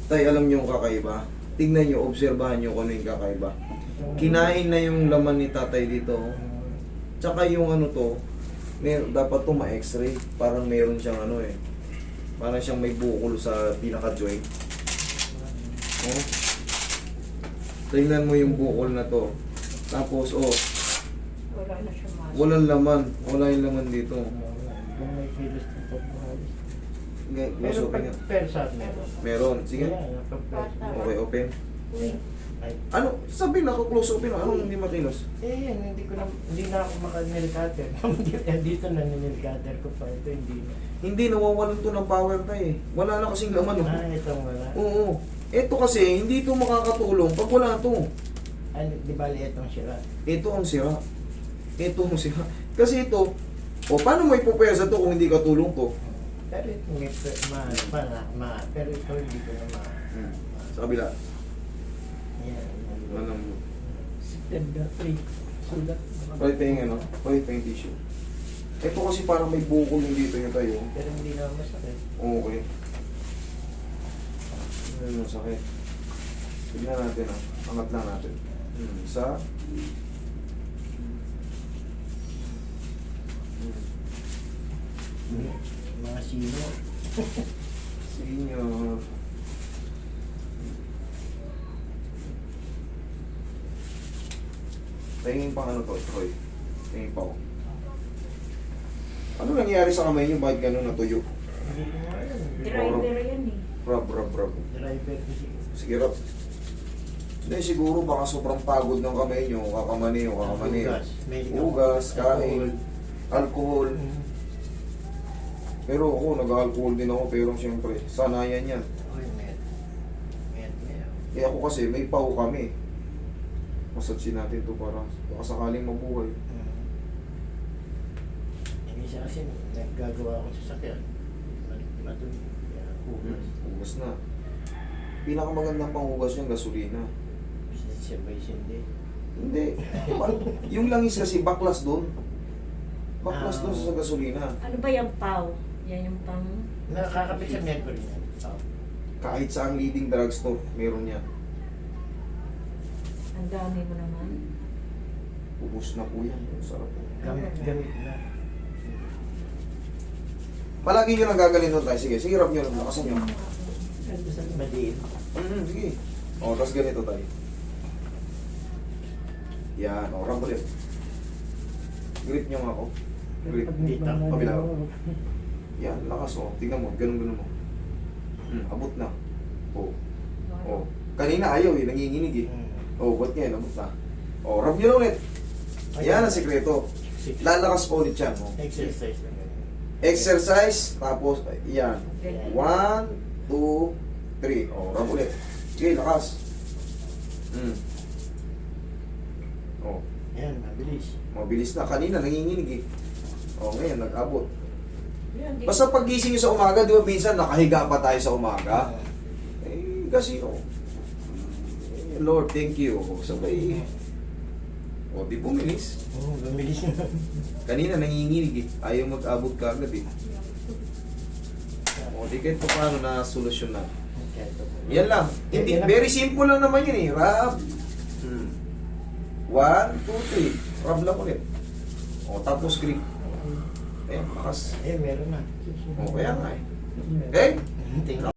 Tay, alam niyo yung kakaiba? Tingnan niyo, obserbahan niyo kung ano yung kakaiba. Kinain na yung laman ni tatay dito. Tsaka yung ano to, dapat to ma-x-ray. Parang meron siyang ano eh. Parang siyang may bukol sa pinaka-joint. Oh. Tingnan mo yung bukol na to. Tapos, oh, Wala na siya mas. walang laman. Wala yung laman dito. Kung may kilos ng pagmahal. Pero Pero sa meron. meron. Sige. Okay, open. Uy, Ano? Sabi na, close open. Anong hindi makilos? Hindi na ako maka-nail-cutter. Dito na nail-cutter ko pa. Ito hindi na. Hindi, nawawalan to ng power tayo eh. Wala na kasing laman. Oh. Itong wala. Oo. Ito kasi, hindi to makakatulong pag wala to. Ano, di bali itong sira. Ito ang sira. Ito ang sira. Kasi ito, paano mo ipupwersa to kung hindi katulong to? Pero ito may pero ito hindi ko na Sa kabila. Yan. Walang... September 3. Sulat. Palit pa yung ano? Palit pa yung tissue. Ito kasi parang may bukol yung dito yung tayo. Pero hindi na masakit. Okay. Ano sakit? Tignan natin ah. Angat lang natin. Isa. Mga sino. Senior. Tingin pa ano to, Troy. Tingin pa ako. Ano nangyari sa kamay niyo? Bakit ganun natuyo? Hindi ko nga alam. driver yan eh. Rub. Driver kasi. Sige, rub. Hindi, siguro baka sobrang pagod ng kamay niyo. Kakamani. Ugas. May Ugas, kain, alcohol. Mm. Pero ako, nag-alcohol din ako. Pero siyempre, sanayan yan. Oy, met. Eh ako kasi, may pau kami. Masatsin natin to para baka sakaling mabuhay. Yung isa kasi naggagawa ako sa sakyan. Matun. Ugas. Ugas na. Pinakamagandang panghugas yung gasolina. Sabay sindi. Hindi. Yung langis kasi baklas doon. Baklas doon sa gasolina. Ano ba yung pau? Yan yung pang... Nakakapit sa Mercury na. Kahit sa ang leading drugstore, meron yan. Ang dami mo naman. Ubus na po yan. Sarap po. Gamit na. Palagi nyo lang gagalin doon tayo. Sige, rub nyo lang. Lakasan nyo. Madiin. Sige. O, tapos ganito tayo. Yan. O, rub ulit. Grip nyo nga ako. Grip. Dito. Kabila. Yan, lakas o. Tingnan mo. Ganun mo. Abot na. O. Kanina ayaw eh. Nanginginig eh. O, ba't ngayon? Abot na. O, rub nyo lang ulit. Yan ang sikreto. Lalakas po ulit yan. O. Exercise lang. Exercise, tapos, yan. 1, 2, 3. O, rub ulit. Sige, lakas. O, Yan, mabilis. mabilis na. Kanina, nanginginig eh. O, ngayon, nag-abot. Yan, di- Basta paggising nyo sa umaga, di ba minsan nakahiga pa tayo sa umaga? Eh, kasi, Lord, thank you. O, sabay, o, di bumilis. Oo, mabilis na. Kanina, nanginginig eh. Ayaw mag-abot ka agad eh. O, di kahit pa paano na solusyon na. Yan lang. Hindi, very simple lang naman yun eh. Rub. 1, 2, 3. Rub lang ulit. O, tapos grip. Ayan, lakas. Eh, meron na. O, kaya nga eh. Okay? Tingnan.